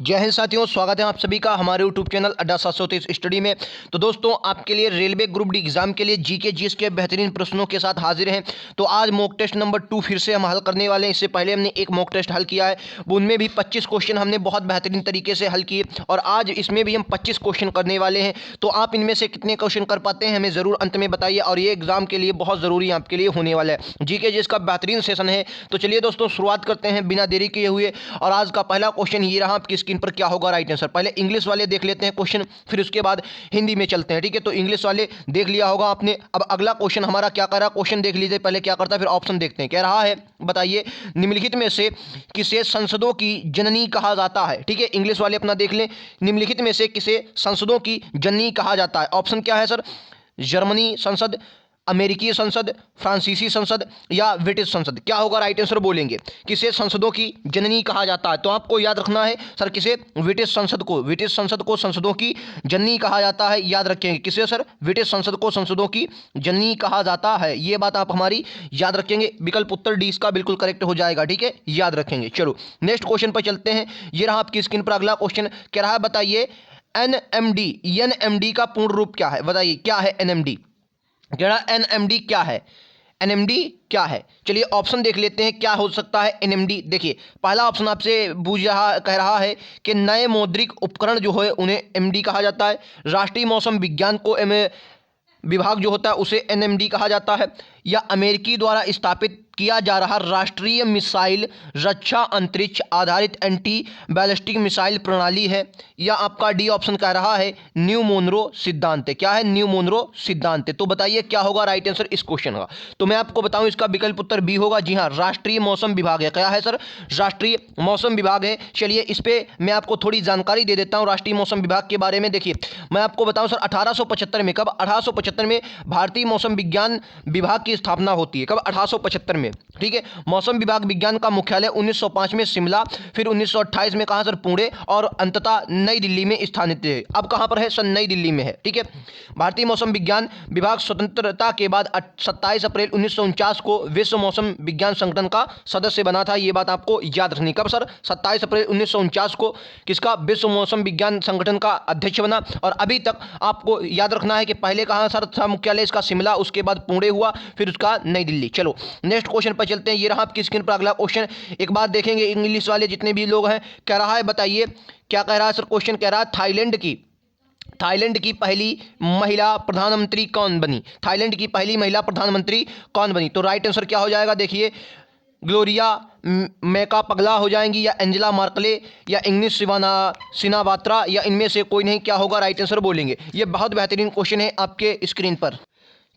जय हिंद साथियों, स्वागत है आप सभी का हमारे यूट्यूब चैनल अड्डा 730 स्टडी में। तो दोस्तों, आपके लिए रेलवे ग्रुप डी एग्जाम के लिए जीके जीएस के बेहतरीन प्रश्नों के साथ हाजिर हैं। तो आज मॉक टेस्ट नंबर 2 फिर से हम हल करने वाले हैं। इससे पहले हमने एक मॉक टेस्ट हल किया है, उनमें भी 25 क्वेश्चन हमने बहुत बेहतरीन तरीके से हल किए और आज इसमें भी हम 25 क्वेश्चन करने वाले हैं। तो आप इनमें से कितने क्वेश्चन कर पाते हैं हमें ज़रूर अंत में बताइए, और ये एग्जाम के लिए बहुत ज़रूरी आपके लिए होने वाला है। जीके जीएस का बेहतरीन सेशन है। तो चलिए दोस्तों, शुरुआत करते हैं बिना देरी किए हुए। और आज का पहला क्वेश्चन ये रहा आपकी स्क्रीन पर, क्या होगा राइट आंसर। पहले इंग्लिश वाले देख लेते हैं क्वेश्चन, फिर उसके बाद हिंदी में चलते हैं। ठीक है, तो इंग्लिश वाले देख लिया होगा आपने। अब अगला क्वेश्चन हमारा क्या कर रहा है, क्वेश्चन देख लीजिए पहले क्या करता है, फिर ऑप्शन देखते हैं। कह रहा है बताइए, निम्नलिखित में से किसे संसदों की जननी कहा जाता है। ठीक है, इंग्लिश वाले अपना देख लें। निम्नलिखित में से किसे संसदों की जननी कहा जाता है। ऑप्शन क्या है सर, जर्मनी संसद, अमेरिकी संसद, फ्रांसीसी संसद या ब्रिटिश संसद। क्या होगा राइट आंसर बोलेंगे, किसे संसदों की जननी कहा जाता है। तो आपको याद रखना है सर, किसे, ब्रिटिश संसद को। ब्रिटिश संसद को संसदों की जननी कहा जाता है, याद रखेंगे। किसे सर, ब्रिटिश संसद को संसदों की जननी कहा जाता है। ये बात आप हमारी याद रखेंगे। विकल्प उत्तर डी इसका बिल्कुल करेक्ट हो जाएगा। ठीक है, याद रखेंगे। चलो नेक्स्ट क्वेश्चन पर चलते हैं। ये रहा आपकी स्क्रीन पर अगला क्वेश्चन। कह रहा है बताइए, एनएमडी का पूर्ण रूप क्या है। बताइए क्या है एनएमडी। एनएमडी क्या है, एनएमडी क्या है। चलिए ऑप्शन देख लेते हैं क्या हो सकता है एनएमडी। देखिए पहला ऑप्शन आपसे कह रहा है कि नए मौद्रिक उपकरण जो है उन्हें एमडी कहा जाता है। राष्ट्रीय मौसम विज्ञान को विभाग जो होता है उसे एनएमडी कहा जाता है। या अमेरिकी द्वारा स्थापित किया जा रहा राष्ट्रीय मिसाइल रक्षा अंतरिक्ष आधारित एंटी बैलिस्टिक मिसाइल प्रणाली है। या आपका डी ऑप्शन कह रहा है न्यू मोनरो सिद्धांत। क्या है, न्यू मोनरो सिद्धांत। तो बताइए क्या होगा राइट आंसर इस क्वेश्चन का। तो मैं आपको बताऊं, इसका विकल्प उत्तर बी होगा। जी हाँ, राष्ट्रीय मौसम विभाग है। क्या है सर, राष्ट्रीय मौसम विभाग है। चलिए इस पर मैं आपको थोड़ी जानकारी दे देता हूँ राष्ट्रीय मौसम विभाग के बारे में। देखिए मैं आपको बताऊँ सर, 1875 में, कब, 1875 में भारतीय मौसम विज्ञान विभाग की स्थापना होती है। कब, 1875 में। ठीक है, मौसम विभाग विज्ञान का मुख्यालय 1905 में शिमला, फिर 1928 में कहां सर, पुणे, और अंततः नई दिल्ली में स्थानित है। अब कहां पर है सर, नई दिल्ली में है। ठीक है, भारतीय मौसम विज्ञान विभाग स्वतंत्रता के बाद 27 अप्रैल 1949 को विश्व मौसम विज्ञान संगठन का सदस्य बना था। यह बात आपको याद रखनी। कब सर, 27 अप्रैल 1949 को किसका, विश्व मौसम विज्ञान संगठन का अध्यक्ष बना। और अभी तक आपको याद रखना है कि पहले कहां सर था मुख्यालय इसका, शिमला, उसके बाद पुणे हुआ, फिर उसका नई दिल्ली। चलो नेक्स्ट क्वेश्चन पर चलते हैं। ये रहा आपकी स्क्रीन पर अगला क्वेश्चन। एक बार देखेंगे इंग्लिश वाले जितने भी लोग हैं। कह रहा है बताइए क्या कह रहा है सर, क्वेश्चन कह रहा है थाईलैंड की पहली महिला प्रधानमंत्री कौन बनी। थाईलैंड की पहली महिला प्रधानमंत्री कौन बनी। तो राइट आंसर क्या हो जाएगा, देखिए ग्लोरिया मैका पगला हो जाएंगी, या एंजेला मार्कले, या इंग्लिश सिनावात्रा, या इनमें से कोई नहीं। क्या होगा राइट आंसर बोलेंगे। ये बहुत बेहतरीन क्वेश्चन है आपके स्क्रीन पर।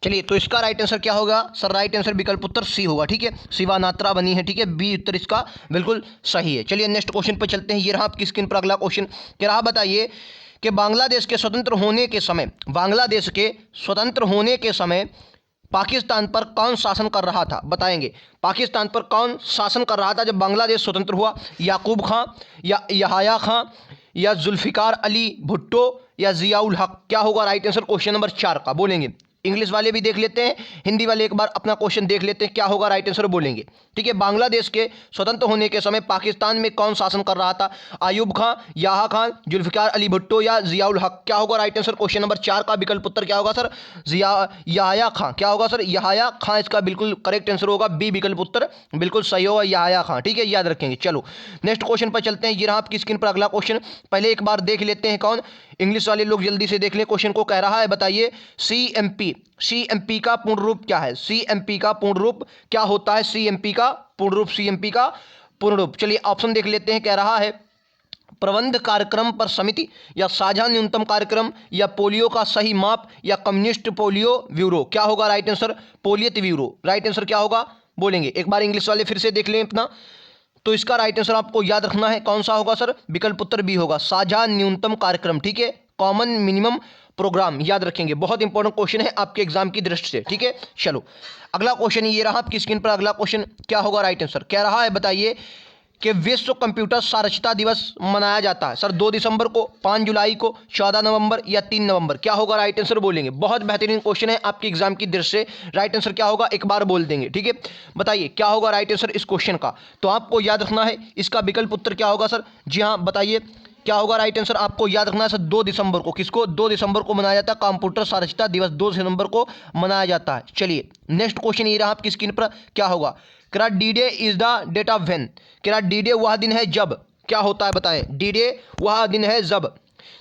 चलिए तो इसका राइट आंसर क्या होगा सर, राइट आंसर विकल्प उत्तर सी होगा। ठीक है, शिवानात्रा बनी है। ठीक है, बी उत्तर इसका बिल्कुल सही है। चलिए नेक्स्ट क्वेश्चन पर चलते हैं। ये रहा आपकी स्क्रीन पर अगला क्वेश्चन। कह रहा बताइए कि बांग्लादेश के स्वतंत्र होने के समय पाकिस्तान पर कौन शासन कर रहा था। बताएंगे पाकिस्तान पर कौन शासन कर रहा था जब बांग्लादेश स्वतंत्र हुआ। याकूब खां, या यहाया खां, या जुल्फिकार अली भुट्टो, या जियाउल हक। क्या होगा राइट आंसर क्वेश्चन नंबर 4 का बोलेंगे। इंग्लिश वाले भी देख लेते हैं, हिंदी वाले एक बार अपना क्वेश्चन देख लेते हैं, क्या होगा राइट आंसर बोलेंगे। ठीक है, बांग्लादेश के स्वतंत्र होने के समय पाकिस्तान में कौन शासन कर रहा था। आयूब खां, याहा खान, जुल्फिकार अली भुट्टो, या जियाउल हक। क्या होगा राइट आंसर क्वेश्चन नंबर 4 का विकल्प उत्तर क्या होगा सर, यहाया खां। क्या होगा सर, यहाया खां इसका बिल्कुल करेक्ट आंसर होगा। बी विकल्प उत्तर बिल्कुल सही होगा, यहाया खां। ठीक है, याद रखेंगे। चलो नेक्स्ट क्वेश्चन पर चलते हैं। ये रहा आपकी स्क्रीन पर अगला क्वेश्चन। पहले एक बार देख लेते हैं कौन, इंग्लिश वाले लोग जल्दी से देख लें क्वेश्चन को। कह रहा है बताइए सीएमपी का पूर्ण रूप क्या है। सीएमपी का पूर्ण रूप क्या होता है, सीएमपी का पूर्ण रूप। चलिए ऑप्शन देख लेते हैं। कह रहा है प्रबंध कार्यक्रम पर समिति, या साझा न्यूनतम कार्यक्रम, या पोलियो का सही माप, या कम्युनिस्ट पोलियो ब्यूरो। क्या होगा right answer, Politburo. Right answer क्या होगा बोलेंगे। एक बार इंग्लिश वाले फिर से देख लें अपना। तो इसका राइट आंसर आपको याद रखना है कौन सा होगा सर, विकल्प उत्तर बी होगा, साझा न्यूनतम कार्यक्रम। ठीक है, कॉमन मिनिमम प्रोग्राम। याद रखेंगे, बहुत इंपॉर्टेंट क्वेश्चन है आपके एग्जाम की दृष्टि से। ठीक है, चलो अगला क्वेश्चन ये रहा आपकी स्क्रीन पर अगला क्वेश्चन। क्या होगा राइट आंसर, कह रहा है बताइए कि विश्व कंप्यूटर साक्षरता दिवस मनाया जाता है सर 2 दिसंबर को, 5 जुलाई को, 14 नवंबर, या 3 नवंबर। क्या होगा राइट आंसर बोलेंगे। बहुत बेहतरीन क्वेश्चन है आपके एग्जाम की दृष्टि से। राइट आंसर क्या होगा एक बार बोल देंगे। ठीक है, बताइए क्या होगा राइट आंसर इस क्वेश्चन का। तो आपको याद रखना है इसका विकल्प उत्तर क्या होगा सर। जी हाँ बताइए क्या होगा राइट आंसर? आपको याद रखना है सर 2 दिसंबर को। किसको? 2 दिसंबर को मनाया जाता है कंप्यूटर साक्षरता दिवस, 2 दिसंबर को मनाया जाता है। चलिए नेक्स्ट क्वेश्चन ये रहा आपकी स्क्रीन पर, क्या होगा? क्या D day is the date of when? क्या डी डे वह दिन है जब, क्या होता है बताएं? डी डे वह दिन है जब।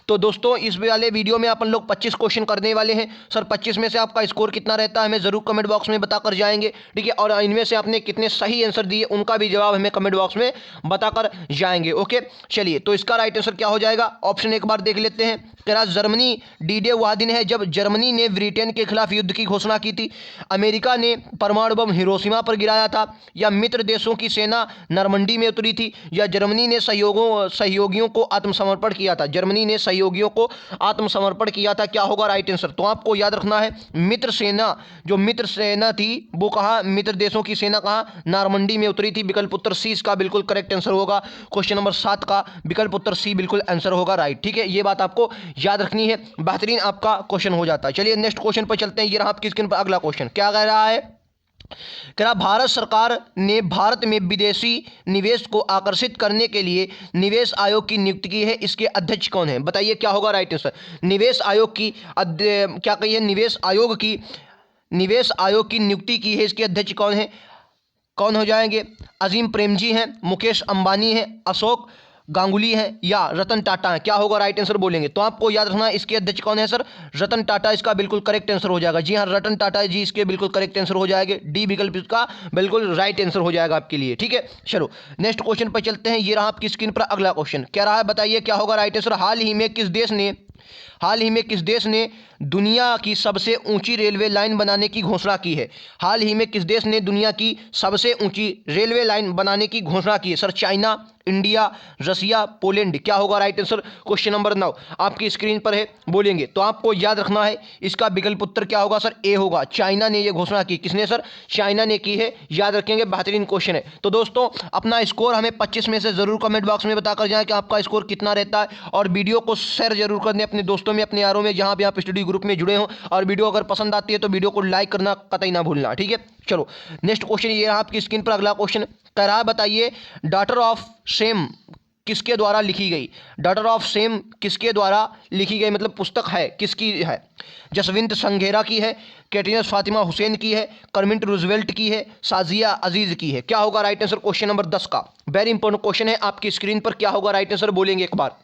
तो दोस्तों इस वाले वीडियो में अपन लोग 25 क्वेश्चन करने वाले हैं। सर 25 में से आपका स्कोर कितना रहता है हमें ज़रूर कमेंट बॉक्स में बताकर जाएंगे, ठीक है। और इनमें से आपने कितने सही आंसर दिए उनका भी जवाब हमें कमेंट बॉक्स में बताकर जाएंगे, ओके। चलिए तो इसका राइट आंसर क्या हो जाएगा? ऑप्शन एक बार देख लेते हैं। तेरा जर्मनी, डी डे वह दिन है जब जर्मनी ने ब्रिटेन के खिलाफ युद्ध की घोषणा की थी, अमेरिका ने परमाणु बम हिरोशिमा पर गिराया था, या मित्र देशों की सेना नरमंडी में उतरी थी, या जर्मनी ने सहयोगियों को आत्मसमर्पण किया था। जर्मनी ने सहयोगियों को आत्मसमर्पण किया था। क्या होगा राइट आंसर? तो आपको याद रखना है मित्र सेना, जो मित्र सेना थी वो कहाँ, मित्र देशों की सेना कहाँ, नॉर्मंडी में उतरी थी। विकल्प उत्तर सी इसका बिल्कुल करेक्ट आंसर होगा। क्वेश्चन नंबर 7 का विकल्प उत्तर सी बिल्कुल आंसर होगा राइट, ठीक है। ये बात आपको याद रखनी है, बेहतरीन आपका क्वेश्चन हो जाता है। चलिए नेक्स्ट क्वेश्चन पर चलते हैं। ये रहा आपकी स्क्रीन पर अगला क्वेश्चन, क्या कह रहा है? क्या भारत सरकार ने भारत में विदेशी निवेश को आकर्षित करने के लिए निवेश आयोग की नियुक्ति की है, इसके अध्यक्ष कौन है? बताइए क्या होगा राइट आंसर? निवेश आयोग की क्या कही है? निवेश आयोग की नियुक्ति की है, इसके अध्यक्ष कौन है? कौन हो जाएंगे? अजीम प्रेमजी हैं, मुकेश अंबानी हैं, अशोक गांगुली है, या रतन टाटा है। क्या होगा राइट आंसर बोलेंगे? तो आपको याद रखना है इसके अध्यक्ष कौन है सर? रतन टाटा इसका बिल्कुल करेक्ट आंसर हो जाएगा। जी हाँ, रतन टाटा जी इसके बिल्कुल करेक्ट आंसर हो जाएंगे। डी विकल्प इसका बिल्कुल राइट आंसर हो जाएगा आपके लिए, ठीक है। चलो नेक्स्ट क्वेश्चन पर चलते हैं। ये रहा आपकी स्क्रीन पर अगला क्वेश्चन, क्या रहा है बताइए क्या होगा राइट आंसर? हाल ही में किस देश ने दुनिया की सबसे ऊंची रेलवे लाइन बनाने की घोषणा की है? हाल ही में किस देश ने दुनिया की सबसे ऊंची रेलवे लाइन बनाने की घोषणा की है? सर चाइना, इंडिया, रसिया, पोलैंड। क्या होगा राइट आंसर? क्वेश्चन नंबर 9 आपकी स्क्रीन पर है, बोलेंगे। तो आपको याद रखना है इसका विकल्प उत्तर क्या होगा सर? ए होगा। चाइना ने यह घोषणा की। किसने सर? चाइना ने की है, याद रखेंगे, बेहतरीन क्वेश्चन है। तो दोस्तों अपना स्कोर हमें 25 में से जरूर कमेंट बॉक्स में बताकर जाएं कि आपका स्कोर कितना रहता है, और वीडियो को शेयर जरूर कर दें अपने दोस्तों में, अपने यारों में, जहां भी आप स्टडी ग्रुप में जुड़े हों। और वीडियो अगर पसंद आती है तो वीडियो को लाइक करना कतई ना भूलना, ठीक है। चलो नेक्स्ट क्वेश्चन ये रहा आपकी स्क्रीन पर अगला क्वेश्चन, कह रहा है बताइए डॉटर ऑफ सेम किसके द्वारा लिखी गई? डॉटर ऑफ सेम किसके द्वारा लिखी गई, मतलब पुस्तक है किसकी है? जसविंत संघेरा की है, कैटरीना फातिमा हुसैन की है, करमिंट रूजवेल्ट की है, साजिया अजीज की है। क्या होगा राइट आंसर? क्वेश्चन नंबर 10 का वेरी इंपॉर्टेंट क्वेश्चन है आपकी स्क्रीन पर। क्या होगा राइट आंसर बोलेंगे एक बार?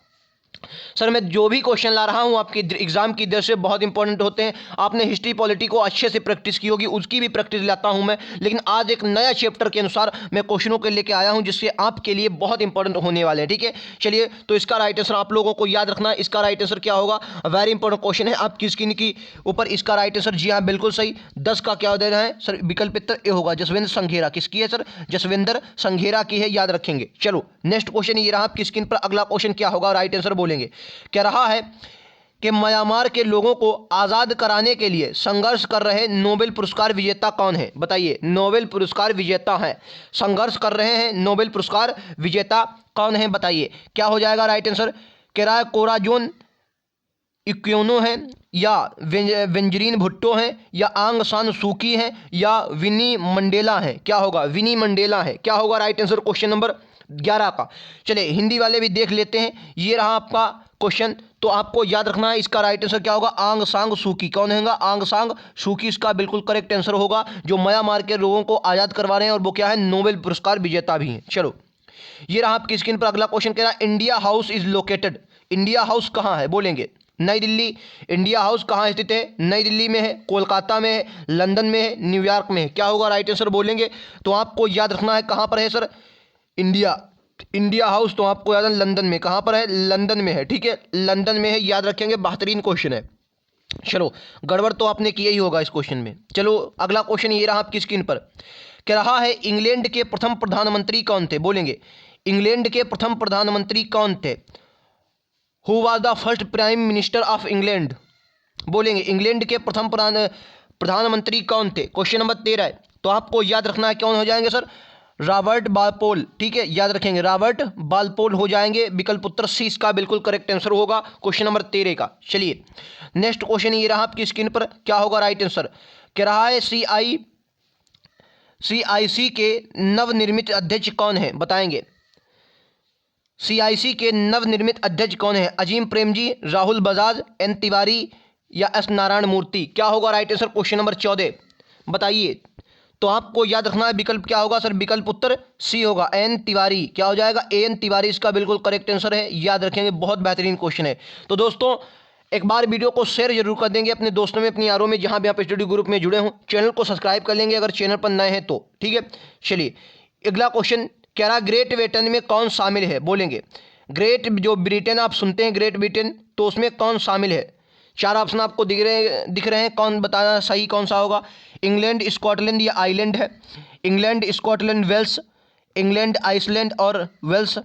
सर मैं जो भी क्वेश्चन ला रहा हूं आपके एग्जाम की दृष्टि से बहुत इंपॉर्टेंट होते हैं। आपने हिस्ट्री पॉलिटी को अच्छे से प्रैक्टिस की होगी, उसकी भी प्रैक्टिस लाता हूं मैं, लेकिन आज एक नया चैप्टर के अनुसार मैं क्वेश्चनों के लेके आया हूं जिससे आपके लिए बहुत इंपॉर्टेंट होने वाले हैं, ठीक है। चलिए तो इसका राइट आंसर आप लोगों को याद रखना है। इसका राइट आंसर क्या होगा? वेरी इंपॉर्टेंट क्वेश्चन है आपकी स्क्रीन की ऊपर। इसका राइट आंसर जी हाँ बिल्कुल सही, 10 का क्या देना है सर? विकल्प उत्तर ए होगा। जसविंद्र संघेरा किसकी है सर? जसविंदर संघेरा की है, याद रखेंगे। चलो नेक्स्ट क्वेश्चन ये रहा आपकी स्क्रीन पर अगला क्वेश्चन, क्या होगा राइट आंसर बोलेंगे? क्या रहा है कि म्यांमार के लोगों को आज़ाद कराने के लिए संघर्ष कर रहे नोबेल पुरस्कार विजेता कौन है? बताइए नोबेल पुरस्कार विजेता हैं, संघर्ष कर रहे हैं नोबेल पुरस्कार विजेता कौन है? बताइए क्या हो जाएगा राइट आंसर? केरा कोराजोन इक्योनो है, या वेंजरीन भुट्टो हैं, या आंग सान सूकी हैं, या विनी मंडेला हैं। क्या होगा? विनी मंडेला है। क्या होगा राइट आंसर? क्वेश्चन नंबर 11 का। चलिए हिंदी वाले भी देख लेते हैं। ये रहा आपका क्वेश्चन, तो आपको याद रखना है इसका राइट आंसर क्या होगा? आंग सांग सूकी। कौन है? आंग सांग सूकी इसका बिल्कुल करेक्ट आंसर होगा, जो म्यांमार के लोगों को आज़ाद करवा रहे हैं, और वो क्या है? नोबेल पुरस्कार विजेता भी हैं। चलो ये रहा आपकी स्क्रीन पर अगला क्वेश्चन, कह रहा है India house is located. India house कहाँ है? बोलेंगे नई दिल्ली। इंडिया हाउस कहाँ स्थित है? नई दिल्ली में है, कोलकाता में है, लंदन में है, न्यूयॉर्क में है। क्या होगा राइट आंसर बोलेंगे? तो आपको याद रखना है कहाँ पर है सर इंडिया हाउस, तो आपको याद है लंदन में। कहाँ पर है? लंदन में है, ठीक है, लंदन में है, याद रखेंगे, बेहतरीन क्वेश्चन है। चलो गड़बड़ तो आपने किया ही होगा इस क्वेश्चन में। चलो अगला क्वेश्चन ये रहा आपकी स्क्रीन पर, कह रहा है इंग्लैंड के प्रथम प्रधानमंत्री कौन थे? बोलेंगे इंग्लैंड के प्रथम प्रधानमंत्री कौन थे? Who was the first prime minister of England? बोलेंगे इंग्लैंड के प्रथम प्रधानमंत्री कौन थे? क्वेश्चन नंबर 13 है, तो आपको याद रखना है कौन हो जाएंगे सर? रॉबर्ट बालपोल, ठीक है, याद रखेंगे रॉबर्ट बालपोल हो जाएंगे। विकल्प उत्तर सी इसका बिल्कुल करेक्ट आंसर होगा क्वेश्चन नंबर 13 का। चलिए नेक्स्ट क्वेश्चन ये रहा आपकी स्क्रीन पर, क्या होगा राइट आंसर? कह रहा है CIC के नवनिर्मित अध्यक्ष कौन है? बताएंगे सीआईसी के नवनिर्मित अध्यक्ष कौन है? अजीम प्रेमजी, राहुल बजाज, एन तिवारी या एस नारायण मूर्ति? क्या होगा राइट आंसर क्वेश्चन नंबर 14? बताइए। तो आपको याद रखना है विकल्प क्या होगा सर? विकल्प उत्तर सी होगा, एन तिवारी। क्या हो जाएगा? एन तिवारी इसका बिल्कुल करेक्ट आंसर है, याद रखेंगे, बहुत बेहतरीन क्वेश्चन है। तो दोस्तों एक बार वीडियो को शेयर जरूर कर देंगे अपने दोस्तों में, अपनी यारों में, जहां भी आप स्टडी ग्रुप में जुड़े हों। चैनल को सब्सक्राइब कर लेंगे अगर चैनल पर नए हैं तो, ठीक है। चलिए अगला क्वेश्चन कह रहा ग्रेट ब्रिटेन में कौन शामिल है? बोलेंगे। ग्रेट जो ब्रिटेन आप सुनते हैं ग्रेट ब्रिटेन, तो उसमें कौन शामिल है? चार ऑप्शन आपको दिख रहे हैं, कौन बताना सही कौन सा होगा? इंग्लैंड, स्कॉटलैंड या आइलैंड है? England, Scotland, Wales, England, Iceland और वेल्स,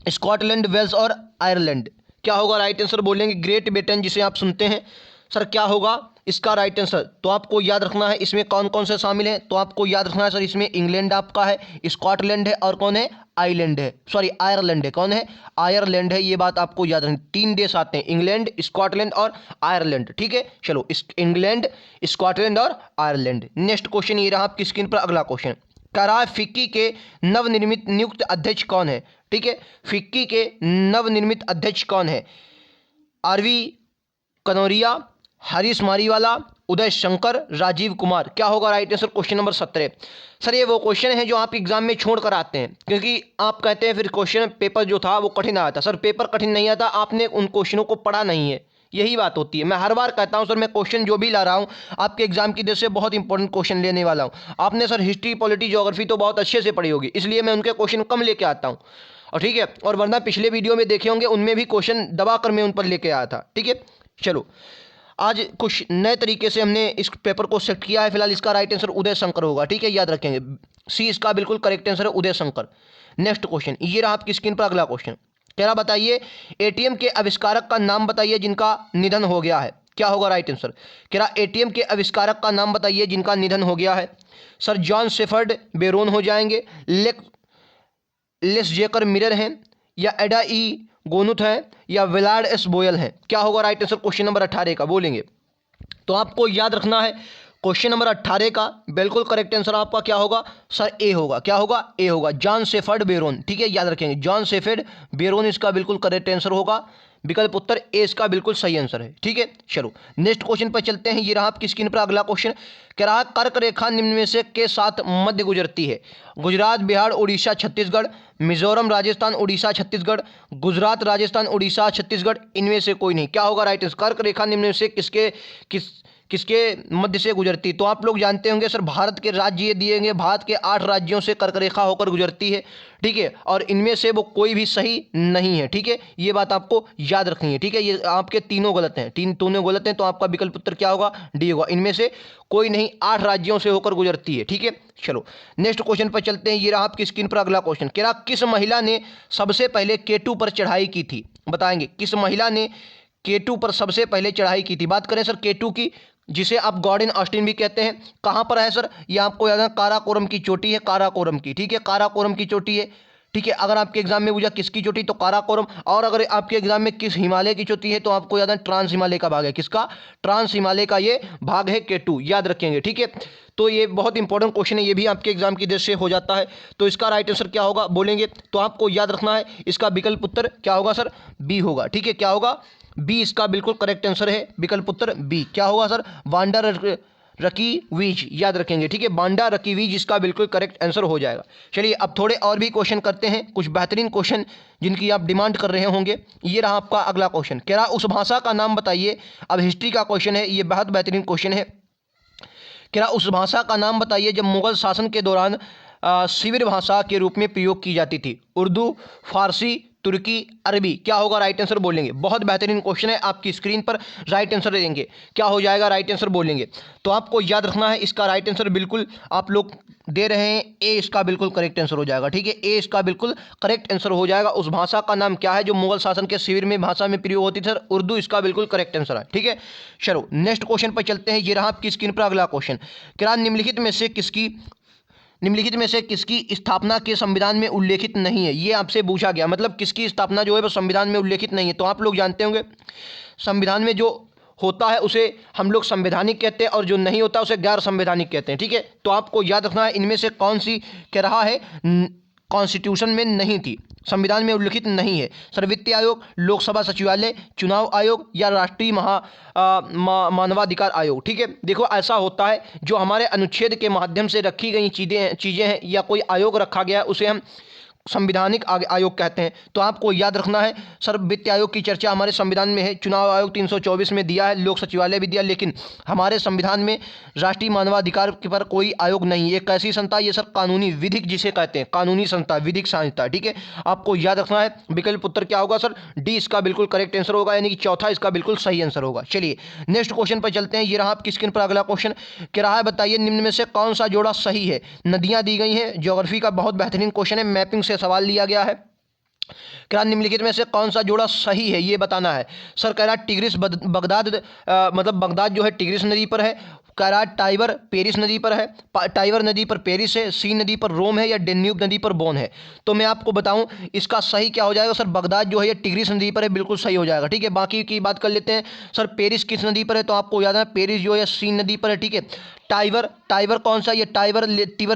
स्कॉटलैंड, वेल्स और आयरलैंड? क्या होगा राइट आंसर? बोलेंगे ग्रेट ब्रिटेन जिसे आप सुनते हैं सर, क्या होगा इसका राइट आंसर? तो आपको याद रखना है इसमें कौन कौन से शामिल हैं। तो आपको याद रखना है सर, इसमें इंग्लैंड आपका है, स्कॉटलैंड है और कौन है? आइलैंड है, सॉरी आयरलैंड है। कौन है? आयरलैंड है, ये बात आपको याद रखनी। 3 देश आते हैं, इंग्लैंड, स्कॉटलैंड और आयरलैंड, ठीक है। चलो इंग्लैंड, स्कॉटलैंड और आयरलैंड। नेक्स्ट क्वेश्चन ये रहा आपकी स्क्रीन पर, अगला क्वेश्चन करा फिक्की के नवनिर्मित नियुक्त अध्यक्ष कौन है? ठीक है, फिक्की के नवनिर्मित अध्यक्ष कौन है? आरवी कनौरिया, हरीश मारीवाला, उदय शंकर, राजीव कुमार? क्या होगा right answer question number 17? Sir ये वो क्वेश्चन है जो आप एग्जाम में छोड़ कर आते हैं, क्योंकि आप कहते हैं फिर क्वेश्चन पेपर जो था वो कठिन आया था। सर पेपर कठिन नहीं आता, आपने उन क्वेश्चनों को पढ़ा नहीं है, यही बात होती है। मैं हर बार कहता हूं सर, मैं क्वेश्चन जो भी ला रहा हूं आपके एग्जाम की दृष्टि से बहुत इंपॉर्टेंट क्वेश्चन लेने वाला हूं। आपने सर हिस्ट्री, पॉलिटी, ज्योग्राफी तो बहुत अच्छे से पढ़ी होगी, इसलिए मैं उनके क्वेश्चन कम लेके आता हूं, और ठीक है। और वरना पिछले वीडियो में देखे होंगे, उनमें भी क्वेश्चन दबा कर मैं उन पर लेके आया था, ठीक है। चलो आज कुछ नए तरीके से हमने इस पेपर को सेट किया है। फिलहाल इसका राइट आंसर उदय शंकर होगा, ठीक है, याद रखेंगे। सी इसका बिल्कुल करेक्ट आंसर है, उदय शंकर। नेक्स्ट क्वेश्चन ये रहा आपकी स्क्रीन पर, अगला क्वेश्चन कह रहा बताइए एटीएम के आविष्कारक का नाम बताइए जिनका निधन हो गया है? क्या होगा राइट आंसर? कह रहा एटीएम के आविष्कारक का नाम बताइए जिनका निधन हो गया है। सर जॉन शेफर्ड बेरोन हो जाएंगे, लेस जेकर मिरर हैं, या एडा ई गोनुथ है, या विलार्ड एस बोयल है? क्या होगा राइट आंसर क्वेश्चन नंबर 18 का? बोलेंगे। तो आपको याद रखना है क्वेश्चन नंबर 18 का बिल्कुल करेक्ट आंसर आपका क्या होगा सर? ए होगा। क्या होगा? ए होगा, जॉन शेफर्ड बेरोन, ठीक है, याद रखेंगे। जॉन शेफर्ड बेरोन इसका बिल्कुल करेक्ट आंसर होगा, विकल्प उत्तर ए इसका बिल्कुल सही आंसर है, ठीक है। चलो नेक्स्ट क्वेश्चन पर चलते हैं। ये रहा आपकी स्क्रीन पर अगला क्वेश्चन, कह रहा कर्क रेखा निम्न में से के साथ मध्य गुजरती है? गुजरात, बिहार, उड़ीसा, छत्तीसगढ़, मिजोरम, राजस्थान, उड़ीसा, छत्तीसगढ़, गुजरात, राजस्थान, उड़ीसा, छत्तीसगढ़, इनमें से कोई नहीं। क्या होगा राइट आंसर? कर्क रेखा निम्न में से किसके मध्य से गुजरती? तो आप लोग जानते होंगे सर, भारत के राज्य ये दिए गए, भारत के 8 राज्यों से कर्क रेखा होकर गुजरती है, ठीक है, और इनमें से वो कोई भी सही नहीं है, ठीक है, ये बात आपको याद रखनी है, ठीक है। ये आपके तीनों गलत हैं, तीनों गलत हैं, तो आपका विकल्प उत्तर क्या होगा? डी होगा, इनमें से कोई नहीं 8 राज्यों से होकर गुजरती है, ठीक है। चलो नेक्स्ट क्वेश्चन पर चलते हैं। ये रहा आपकी स्क्रीन पर अगला क्वेश्चन, कह रहा किस महिला ने सबसे पहले केटू पर चढ़ाई की थी? बताएंगे किस महिला ने केटू पर सबसे पहले चढ़ाई की थी? बात करें सर केटू की, जिसे आप गॉर्डन ऑस्टिन भी कहते हैं, कहां पर है सर? ये आपको याद है काराकोरम की चोटी है, काराकोरम की, ठीक है, काराकोरम की चोटी है, ठीक है। अगर आपके एग्जाम में पूछा किसकी चोटी, तो काराकोरम। और अगर आपके एग्जाम में किस हिमालय की चोटी है, तो आपको याद है ट्रांस हिमालय का भाग है। किसका? ट्रांस हिमालय का ये भाग है केटू, याद रखेंगे, ठीक है। तो ये बहुत इंपॉर्टेंट क्वेश्चन है, ये भी आपके एग्जाम की दृष्टि से हो जाता है। तो इसका राइट आंसर क्या होगा? बोलेंगे तो आपको याद रखना है इसका विकल्प उत्तर क्या होगा सर? बी होगा, ठीक है। क्या होगा? बी इसका बिल्कुल करेक्ट आंसर है, विकल्प उत्तर बी। क्या होगा सर? बांडा रकी वीज, याद रखेंगे, ठीक है, बांडा रकी वीज इसका बिल्कुल करेक्ट आंसर हो जाएगा। चलिए अब थोड़े और भी क्वेश्चन करते हैं, कुछ बेहतरीन क्वेश्चन जिनकी आप डिमांड कर रहे होंगे। ये रहा आपका अगला क्वेश्चन, कह रहा उस भाषा का नाम बताइए। अब हिस्ट्री का क्वेश्चन है, ये बहुत बेहतरीन क्वेश्चन है। कह रहा उस भाषा का नाम बताइए जब मुगल शासन के दौरान शिविर भाषा के रूप में प्रयोग की जाती थी? उर्दू, फारसी, तुर्की, अरबी? क्या होगा राइट आंसर? बोलेंगे। बहुत बेहतरीन क्वेश्चन है, आपकी स्क्रीन पर राइट आंसर देंगे, क्या हो जाएगा राइट आंसर? बोलेंगे। तो आपको याद रखना है इसका राइट आंसर बिल्कुल आप लोग दे रहे हैं, ए इसका बिल्कुल करेक्ट आंसर हो जाएगा, ठीक है, ए इसका बिल्कुल करेक्ट आंसर हो जाएगा। उस भाषा का नाम क्या है जो मुगल शासन के शिविर में भाषा में प्रयोग होती थी? सर उर्दू इसका बिल्कुल करेक्ट आंसर है, ठीक है। चलो नेक्स्ट क्वेश्चन पर चलते हैं। ये रहा आपकी स्क्रीन पर अगला क्वेश्चन, क्या निम्नलिखित में से किसकी स्थापना के संविधान में उल्लेखित नहीं है? ये आपसे पूछा गया, मतलब किसकी स्थापना जो है वो संविधान में उल्लेखित नहीं है। तो आप लोग जानते होंगे संविधान में जो होता है उसे हम लोग संवैधानिक कहते हैं, और जो नहीं होता उसे गैर संवैधानिक कहते हैं, ठीक है। तो आपको याद रखना है इनमें से कौन सी कह रहा है कॉन्स्टिट्यूशन में नहीं थी, संविधान में उल्लिखित नहीं है? सर वित्त आयोग, लोकसभा सचिवालय, चुनाव आयोग या राष्ट्रीय मानवाधिकार आयोग। ठीक है, देखो ऐसा होता है जो हमारे अनुच्छेद के माध्यम से रखी गई चीज़ें हैं या कोई आयोग रखा गया है उसे हम संविधानिक आयोग कहते हैं। तो आपको याद रखना है सर वित्त आयोग की चर्चा हमारे संविधान में है, चुनाव आयोग 324 में दिया है, लोक सचिवालय भी दिया, लेकिन हमारे संविधान में राष्ट्रीय मानवाधिकार पर कोई आयोग नहीं है। एक ऐसी संस्था, ये सर कानूनी विधिक जिसे कहते हैं, कानूनी संस्था, विधिक संस्था। ठीक है, आपको याद रखना है। विकल्प उत्तर क्या होगा सर? डी इसका बिल्कुल करेक्ट आंसर होगा, यानी कि चौथा इसका बिल्कुल सही आंसर होगा। चलिए नेक्स्ट क्वेश्चन पर चलते हैं। ये रहा आपकी स्क्रीन पर अगला क्वेश्चन कह रहा है, बताइए निम्न में से कौन सा जोड़ा सही है? नदियां दी गई हैं, ज्योग्राफी का बहुत बेहतरीन क्वेश्चन है, मैपिंग से सवाल लिया गया है। क्या निम्नलिखित में से कौन सा जोड़ा सही है ये बताना है। सर कह रहा टिग्रिस बगदाद, मतलब बगदाद जो है टिग्रिस नदी पर है। कह रहा टाइबर पेरिस नदी पर है, टाइबर नदी पर पेरिस है, सी नदी पर रोम है या डेन्यूब नदी पर बोन है? तो मैं आपको बताऊं इसका सही क्या हो जाएगा सर? बगदाद जो है ये टिग्रिस नदी पर है, बिल्कुल सही हो जाएगा। ठीक है, बाकी की बात कर लेते हैं। सर पेरिस किस नदी पर है? तो आपको याद है पेरिस जो है सी नदी पर है। ठीक है, टाइबर, टाइबर कौन सा? ये टाइबर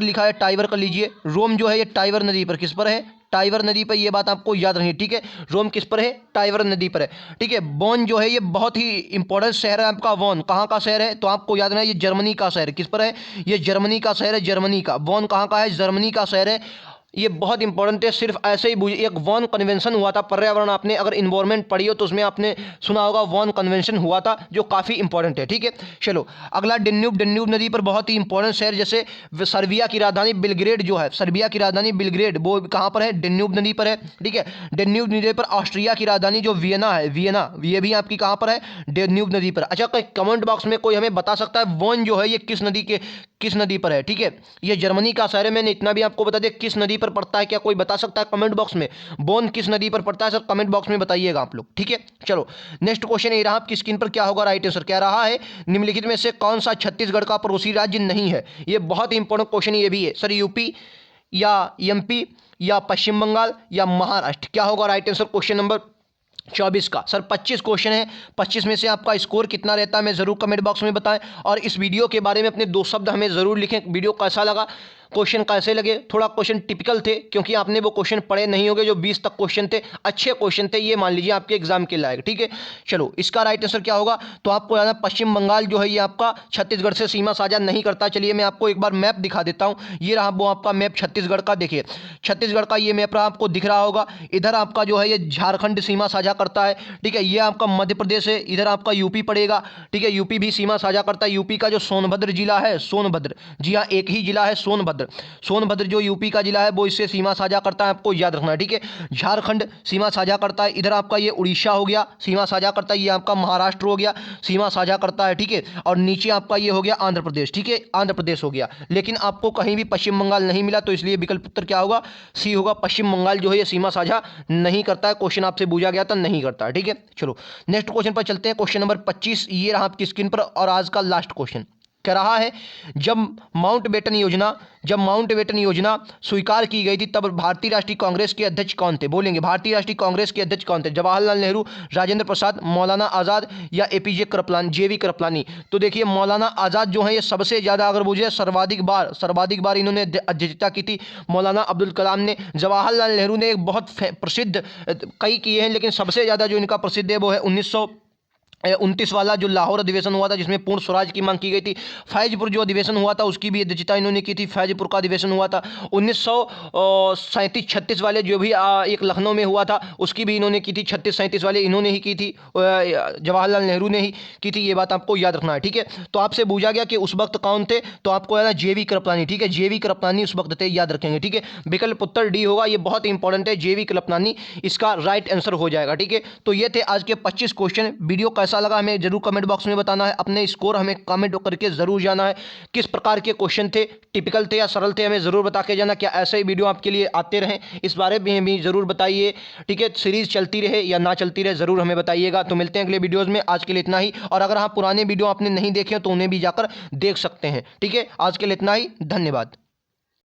लिखा है, टाइबर कर लीजिए। रोम जो है ये टाइबर नदी पर किस पर है? टाइबर नदी पर, ये बात आपको याद रखनी है। ठीक है, रोम किस पर है? टाइबर नदी पर है। ठीक है, बोन जो है ये बहुत ही इंपॉर्टेंट शहर है आपका। बोन कहाँ का शहर है? तो आपको याद रखना है ये जर्मनी का शहर है। किस पर है? ये जर्मनी का शहर है, जर्मनी का। बोन कहाँ का है? जर्मनी का शहर है। ये बहुत इंपॉर्टेंट है, सिर्फ ऐसे ही बुझिए। एक वॉन कन्वेंशन हुआ था पर्यावरण, आपने अगर इन्वायरमेंट पढ़ी हो तो उसमें आपने सुना होगा वॉन कन्वेंशन हुआ था, जो काफ़ी इंपॉर्टेंट है। ठीक है, चलो अगला डेन्यूब, डेन्यूब नदी पर बहुत ही इंपॉर्टेंट शहर, जैसे सर्बिया की राजधानी बेलग्रेड जो है, सर्बिया की राजधानी बेलग्रेड वो कहाँ पर है? डेन्यूब नदी पर है। ठीक है, डेन्यूब नदी पर ऑस्ट्रिया की राजधानी जो वियना है, वियना, ये भी आपकी कहाँ पर है? डेन्यूब नदी पर। अच्छा, कमेंट बॉक्स में कोई हमें बता सकता है वॉन जो है ये किस नदी पर है? ठीक है, ये जर्मनी का शहर है, मैंने इतना भी आपको बता दिया। किस नदी पर पड़ता है क्या कोई बता सकता है कमेंट बॉक्स में? बोन किस नदी पर पड़ता है सर? कमेंट बॉक्स में बताइएगा आप लोग। ठीक है, चलो नेक्स्ट क्वेश्चन ये रहा आपकी स्क्रीन पर, क्या होगा राइट आंसर? क्या रहा है निम्नलिखित में से कौन सा छत्तीसगढ़ का पड़ोसी राज्य नहीं है? ये बहुत ही इंपॉर्टेंट क्वेश्चन ये भी है सर। यूपी या एमपी या पश्चिम बंगाल या महाराष्ट्र? क्या होगा राइट आंसर क्वेश्चन नंबर 24 का? सर 25 क्वेश्चन है, 25 में से आपका स्कोर कितना रहता है मैं ज़रूर कमेंट बॉक्स में बताएं। और इस वीडियो के बारे में अपने 2 शब्द हमें ज़रूर लिखें। वीडियो कैसा लगा, क्वेश्चन कैसे लगे? थोड़ा क्वेश्चन टिपिकल थे क्योंकि आपने वो क्वेश्चन पढ़े नहीं होंगे जो 20 तक क्वेश्चन थे, अच्छे क्वेश्चन थे, ये मान लीजिए आपके एग्जाम के लायक। ठीक है, चलो इसका राइट आंसर क्या होगा? तो आपको याद है पश्चिम बंगाल जो है ये आपका छत्तीसगढ़ से सीमा साझा नहीं करता। चलिए मैं आपको एक बार मैप दिखा देता हूँ। ये रहा वो आपका मैप छत्तीसगढ़ का, देखिए छत्तीसगढ़ का ये मैप रहा, आपको दिख रहा होगा। इधर आपका जो है ये झारखंड सीमा साझा करता है। ठीक है, ये आपका मध्य प्रदेश है, इधर आपका यूपी पड़ेगा। ठीक है, यूपी भी सीमा साझा करता है। यूपी का जो सोनभद्र जिला है, सोनभद्र, जी हाँ एक ही जिला है सोनभद्र जो यूपी का जिला है वो इससे सीमा साझा करता है, आपको याद रखना है। ठीक है, झारखंड सीमा साझा करता है, इधर आपका ये उड़ीसा हो गया सीमा साझा करता है, ये आपका महाराष्ट्र हो गया सीमा साझा करता है। ठीक है, और नीचे आपका ये हो गया आंध्र प्रदेश। ठीक है, आंध्र प्रदेश हो गया, लेकिन आपको कहीं भी पश्चिम बंगाल नहीं मिला, तो इसलिए विकल्प उत्तर क्या होगा? सी होगा। पश्चिम बंगाल जो है ये सीमा साझा नहीं करता है। क्वेश्चन आपसे पूछा गया था, नहीं करता है। ठीक है, चलो नेक्स्ट क्वेश्चन पर चलते हैं। क्वेश्चन नंबर 25 ये रहा आपकी स्क्रीन पर, और आज का लास्ट क्वेश्चन कह रहा है, जब माउंटबेटन योजना स्वीकार की गई थी तब भारतीय राष्ट्रीय कांग्रेस के अध्यक्ष कौन थे? बोलेंगे भारतीय राष्ट्रीय कांग्रेस के अध्यक्ष कौन थे? जवाहरलाल नेहरू, राजेंद्र प्रसाद, मौलाना आज़ाद या एपीजे कृपलानी? तो देखिए मौलाना आज़ाद जो है ये सबसे ज़्यादा, अगर मुझे सर्वाधिक बार इन्होंने अध्यक्षता की थी मौलाना अब्दुल कलाम ने। जवाहरलाल नेहरू ने एक बहुत प्रसिद्ध, कई किए हैं लेकिन सबसे ज़्यादा जो इनका प्रसिद्ध है वो है 1929 वाला जो लाहौर अधिवेशन हुआ था जिसमें पूर्ण स्वराज की मांग की गई थी। फैजपुर जो अधिवेशन हुआ था उसकी भी अध्यक्षता इन्होंने की थी, फैजपुर का अधिवेशन हुआ था। 1937-36 वाले जो भी एक लखनऊ में हुआ था उसकी भी इन्होंने की थी, 36-37 वाले इन्होंने ही की थी, जवाहरलाल नेहरू ने ही की थी, ये बात आपको याद रखना है। ठीक है, तो आपसे पूछा गया कि उस वक्त कौन थे, तो आपको याद है JV कृपलानी। ठीक है, JV कृपलानी उस वक्त थे, याद रखेंगे। ठीक है, विकल्प उत्तर डी होगा, ये बहुत इंपॉर्टेंट है, JV कृपलानी इसका राइट आंसर हो जाएगा। ठीक है, तो ये थे आज के 25 क्वेश्चन। वीडियो कैसा लगा हमें जरूर कमेंट बॉक्स में बताना है। अपने स्कोर हमें कमेंट करके जरूर जाना है। किस प्रकार के क्वेश्चन थे, टिपिकल थे या सरल थे, हमें जरूर बता के जाना। क्या ऐसे ही वीडियो आपके लिए आते रहें, इस बारे में भी जरूर बताइए। ठीक है, सीरीज चलती रहे या ना चलती रहे जरूर हमें बताइएगा। तो मिलते हैं अगले वीडियोज में, आज के लिए इतना ही। और अगर आप पुराने वीडियो आपने नहीं देखे तो उन्हें भी जाकर देख सकते हैं। ठीक है, आज के लिए इतना ही, धन्यवाद।